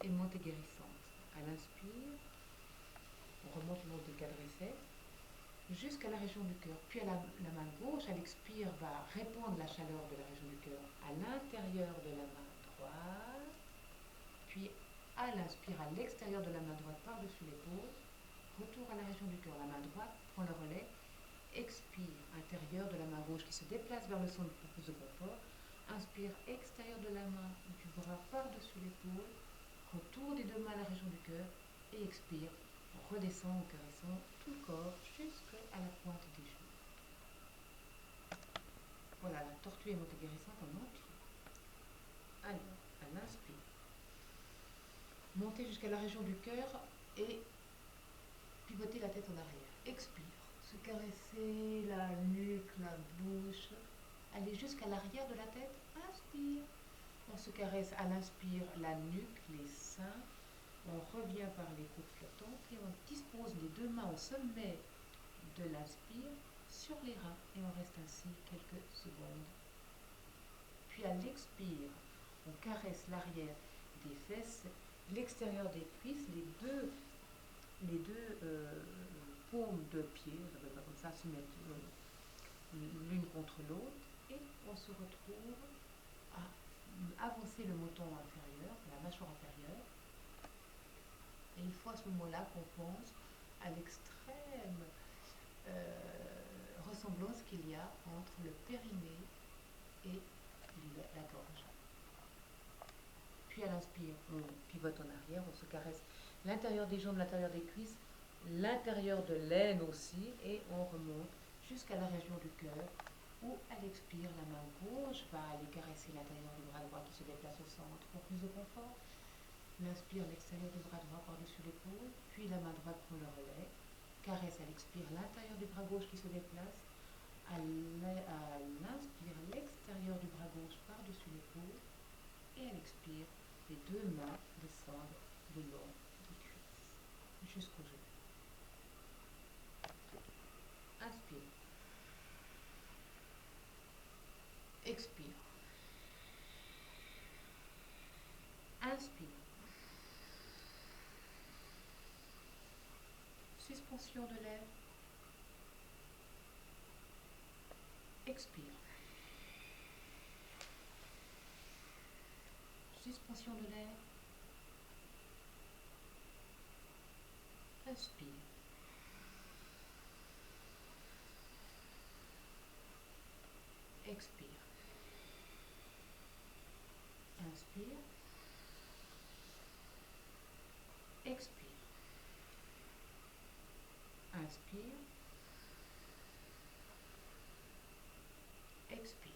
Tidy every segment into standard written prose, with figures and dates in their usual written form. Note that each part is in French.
et montée guérissante. À l'inspire, on remonte le long du quadriceps jusqu'à la région du cœur. Puis la main gauche, à l'expire, va répandre la chaleur de la région du cœur à l'intérieur de la main droite. Puis à l'inspire, à l'extérieur de la main droite par-dessus l'épaule. Retour à la région du cœur. La main droite prend le relais. Expire, intérieur de la main gauche qui se déplace vers le centre pour plus de confort. Inspire, extérieur de la main du bras par-dessus l'épaule. Retour des deux mains à la région du cœur. Et expire, on redescend en caressant tout le corps jusqu'à la pointe des genoux. Voilà, la tortue et montée guérissante en entier. Alors, à l'inspire. Montez jusqu'à la région du cœur et pivotez la tête en arrière. Expire. Se caresser la nuque, la bouche. Allez jusqu'à l'arrière de la tête. Inspire. On se caresse à l'inspire la nuque, les seins. On revient par les côtes flottantes et on dispose les deux mains au sommet de l'inspire sur les reins et on reste ainsi quelques secondes. Puis à l'expire, on caresse l'arrière des fesses, l'extérieur des cuisses, les deux paumes de pied, on appelle ça comme ça, se mettent l'une contre l'autre et on se retrouve à avancer le menton inférieur, la mâchoire inférieure. Et il faut à ce moment-là qu'on pense à l'extrême ressemblance qu'il y a entre le périnée et la gorge. Puis à l'inspire, on pivote en arrière, on se caresse l'intérieur des jambes, l'intérieur des cuisses, l'intérieur de l'aine aussi, et on remonte jusqu'à la région du cœur, où à l'expire, la main gauche va aller caresser l'intérieur du bras droit qui se déplace au centre pour plus de confort. L'inspire, l'extérieur du bras droit par-dessus l'épaule, puis la main droite prend le relais, caresse à l'expire l'intérieur du bras gauche qui se déplace, à l'inspire, l'extérieur du bras gauche par-dessus l'épaule, et à l'expire, les deux mains descendent le long des cuisses jusqu'au genou. Inspire. Expire. Inspire. Suspension de l'air. Expire. Suspension de l'air. Inspire. Expire. Inspire. Expire. Inspire. Expire.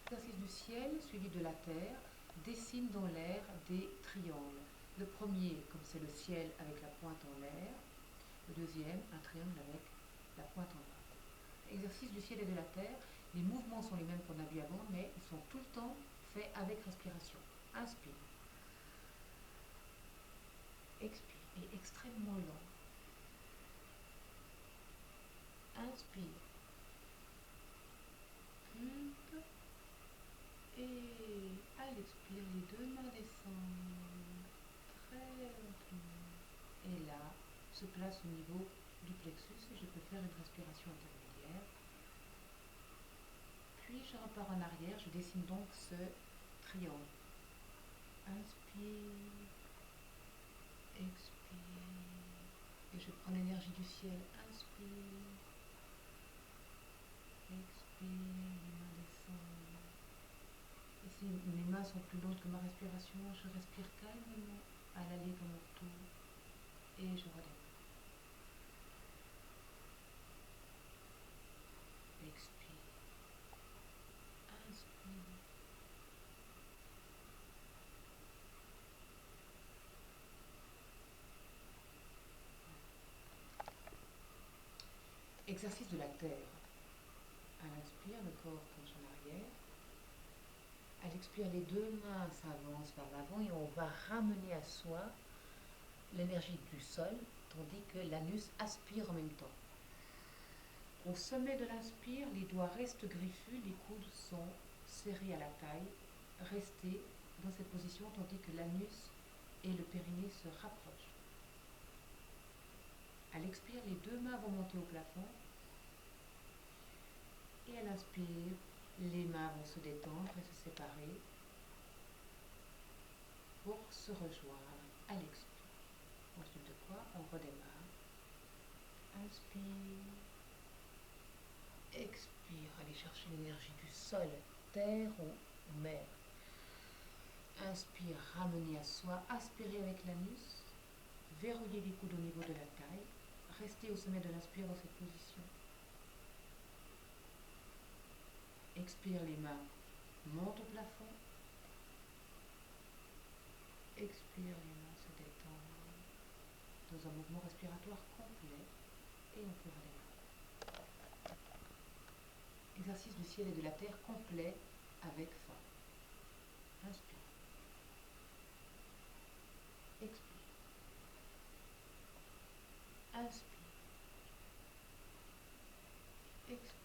Exercice du ciel suivi de la terre, dessine dans l'air des triangles. Le premier, comme c'est le ciel avec la pointe en l'air. Le deuxième, un triangle avec la pointe en bas. Exercice du ciel et de la terre, les mouvements sont les mêmes qu'on a vu avant, mais ils sont tout le temps faits avec respiration. Inspire. Expire, et extrêmement lent. Inspire. Pulpe. Et à l'expire, les deux mains descendent très lentement. Et là, se place au niveau du plexus et je peux faire une respiration intermédiaire. Puis je repars en arrière, je dessine donc ce triangle. Inspire, expire, et je prends l'énergie du ciel. Inspire, expire, les mains descendent. Et si mes mains sont plus lentes que ma respiration, je respire calmement à l'aller comme au retour et je redémarre. Expire, inspire. Exercice de la terre. À l'inspire, le corps penche en arrière. À l'expire, les deux mains s'avancent vers l'avant et on va ramener à soi l'énergie du sol, tandis que l'anus aspire en même temps. Au sommet de l'inspire, les doigts restent griffus, les coudes sont serré à la taille, restez dans cette position tandis que l'anus et le périnée se rapprochent. À l'expire, les deux mains vont monter au plafond. Et à l'inspire, les mains vont se détendre et se séparer pour se rejoindre à l'expire. Ensuite de quoi, on redémarre. Inspire. Expire. Allez chercher l'énergie du sol, terre ou mer. Inspire, ramenez à soi. Aspirez avec l'anus. Verrouillez les coudes au niveau de la taille. Restez au sommet de l'inspire dans cette position. Expire, les mains montent au plafond. Expire, les mains se détendent dans un mouvement respiratoire complet et on peut redémarrer. Exercice du ciel et de la terre complet avec fin. Inspire. Expire. Inspire. Expire.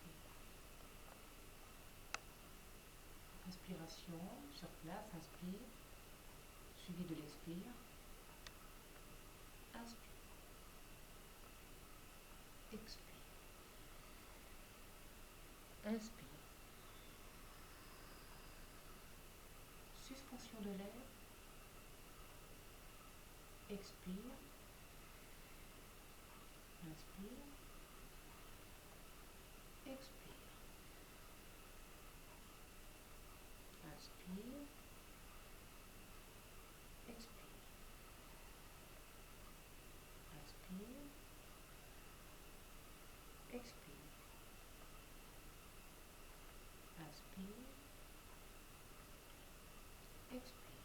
Inspiration sur place, inspire, suivi de l'expire. Inspire. Expire. Inspire. Suspension de l'air. Expire. Inspire. Expire. Inspire. Expire. Inspire. Expire. Inspire. Expire.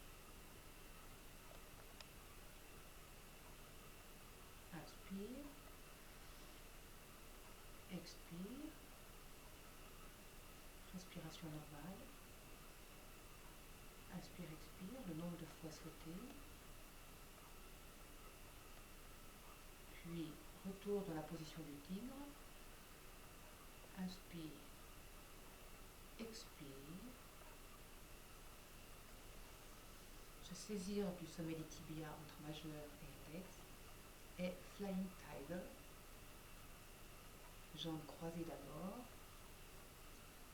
Inspire. Expire. Respiration normale. Inspire, expire, le nombre de fois souhaité. Puis, retour dans la position du tigre. Inspire. Expire. Se saisir du sommet des tibias entre majeur et index. Et Flying Tiger. Jambes croisées d'abord.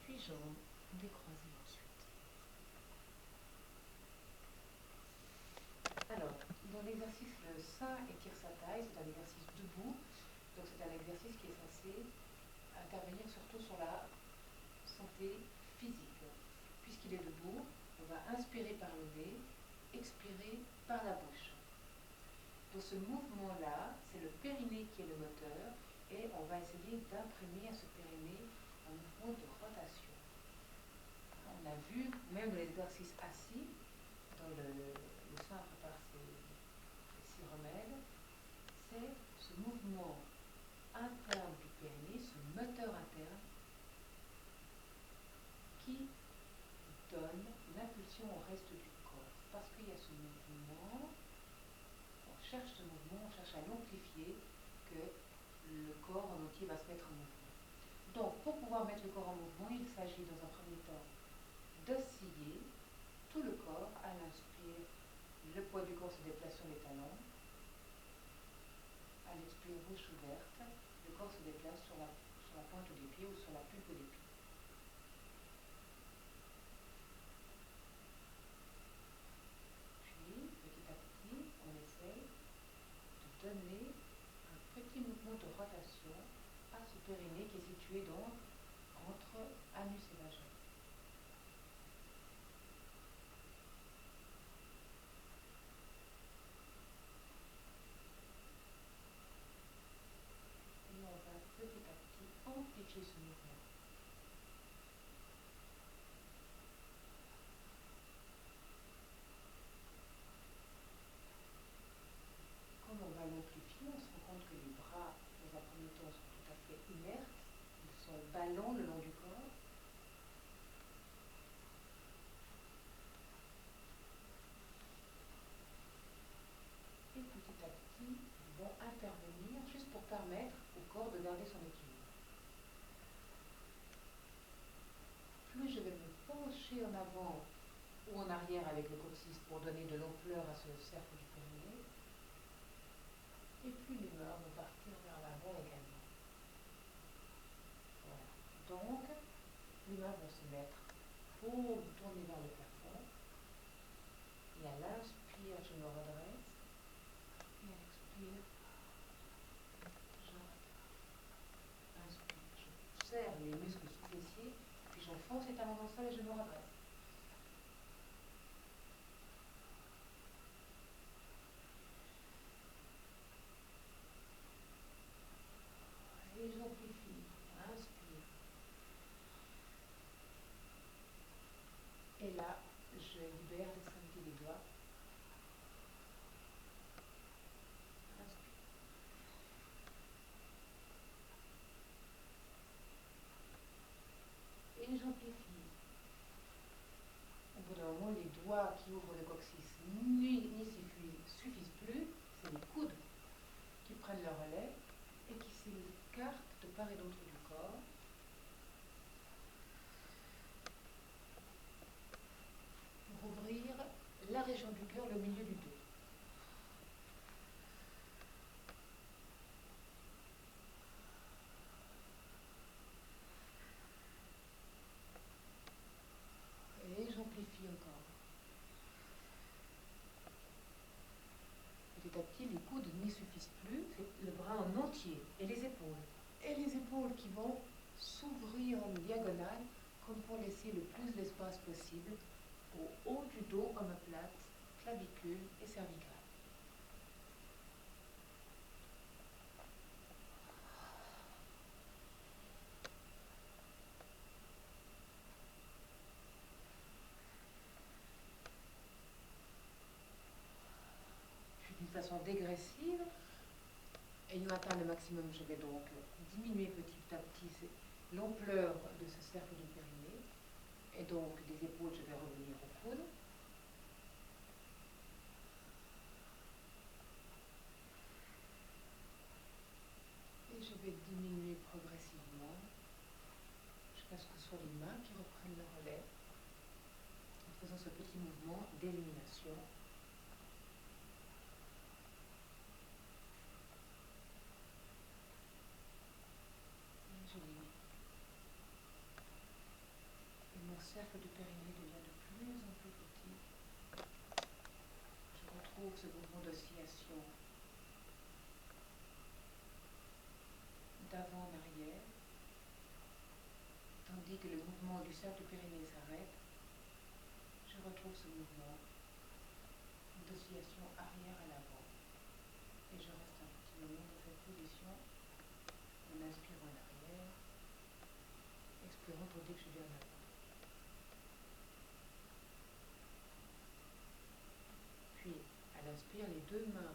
Puis jambes décroisées ensuite. Alors, dans l'exercice, le sein étire sa taille, c'est un exercice debout. Donc c'est un exercice qui est censé intervenir surtout sur la santé physique. Puisqu'il est debout, on va inspirer par le nez, expirer par la bouche. Dans ce mouvement-là, c'est le périnée qui est le moteur et on va essayer d'imprimer à ce périnée un mouvement de rotation. On a vu, même dans l'exercice assis, dans le sein prépare ses remèdes, c'est ce mouvement interne du périnée, ce moteur interne, qui donne l'impulsion au reste du corps. Parce qu'il y a ce mouvement, on cherche ce mouvement, on cherche à l'amplifier, que le corps en entier va se mettre en mouvement. Donc, pour pouvoir mettre le corps en mouvement, il s'agit dans un premier temps d'osciller tout le corps. À l'inspire, le poids du corps se déplace sur les talons. À l'expire, bouche ouverte, le corps se déplace sur la pointe des pieds ou sur la pulpe des pieds. Puis, petit à petit, on essaye de donner un petit mouvement de rotation à ce périnée qui est situé donc entre anus et vagin. Et on va petit à petit amplifier ce mouvement. Comme on va l'amplifier, on se rend compte que les bras, dans un premier temps, sont tout à fait inertes. Ils sont ballants le long du corps. Et petit à petit, ils vont intervenir juste pour permettre au corps de garder son équilibre. Plus je vais me pencher ou en arrière avec le coccyx pour donner de l'ampleur à ce cercle du périnée. Et puis les mains vont partir vers l'avant également. Voilà. Donc, les mains vont se mettre pour tourner vers le plafond. Et à l'inspire, je me redresse. Et à l'expire, inspire. Je serre les muscles sous-fessiers, puis j'enfonce les talons dans le sol et je me redresse. Et j'amplifie. Inspire. Et là, je libère l'extrémité des doigts. Inspire. Et j'amplifie. Au bout d'un moment, les doigts qui ouvrent le coccyx n'y suffisent plus. C'est les coudes qui prennent le relais et qui s'écartent de part et d'autre du corps. Pour ouvrir la région du cœur, le milieu du dos. Et j'amplifie encore. Petit à petit, les coudes n'y suffisent plus, c'est le bras en entier et les épaules. Et les épaules qui vont s'ouvrir en diagonale comme pour laisser le plus d'espace possible au haut du dos, omoplate, clavicule et cervicale. Puis d'une façon dégressive, ayant atteint le maximum, je vais donc diminuer petit à petit l'ampleur de ce cercle du périnée. Et donc des épaules, je vais revenir au coude. Et je vais diminuer progressivement jusqu'à ce que ce soit les mains qui reprennent le relais en faisant ce petit mouvement d'élimination. Et je limite. Et mon cercle du périnée devient de plus en plus petit. Je retrouve ce mouvement d'oscillation d'avant en arrière, tandis que le mouvement du cercle du périnée s'arrête. Je retrouve ce mouvement d'oscillation arrière à l'avant. Et je reste un petit moment dans cette position. On inspire en arrière, expirant tandis que je vais en avant. Puis, à l'inspire, les deux mains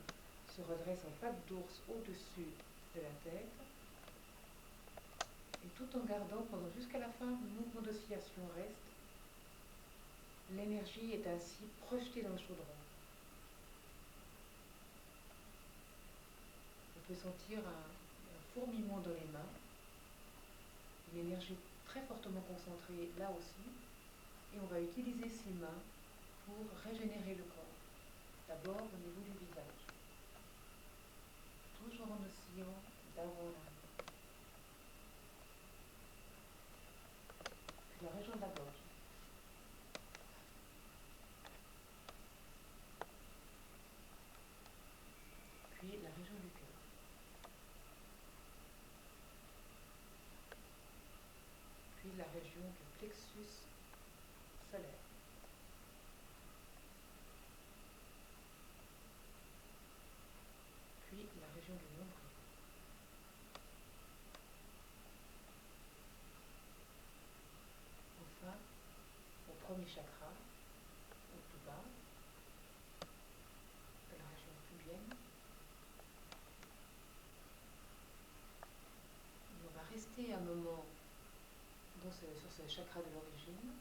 se redressent en patte d'ours au-dessus de la tête. Et tout en gardant pendant jusqu'à la fin, le mouvement d'oscillation reste. L'énergie est ainsi projetée dans le chaudron. On peut sentir un fourmillement dans les mains, une énergie très fortement concentrée là aussi, et on va utiliser ces mains pour régénérer le corps. D'abord au niveau du visage, toujours en oscillant d'avant en arrière. Puis la région de la gorge. Puis la région du cœur. Puis la région du plexus solaire. Puis la région du nombril. Enfin, au premier chakra, au plus bas, de la région pubienne. Et on va rester un moment sur ce chakra de l'origine.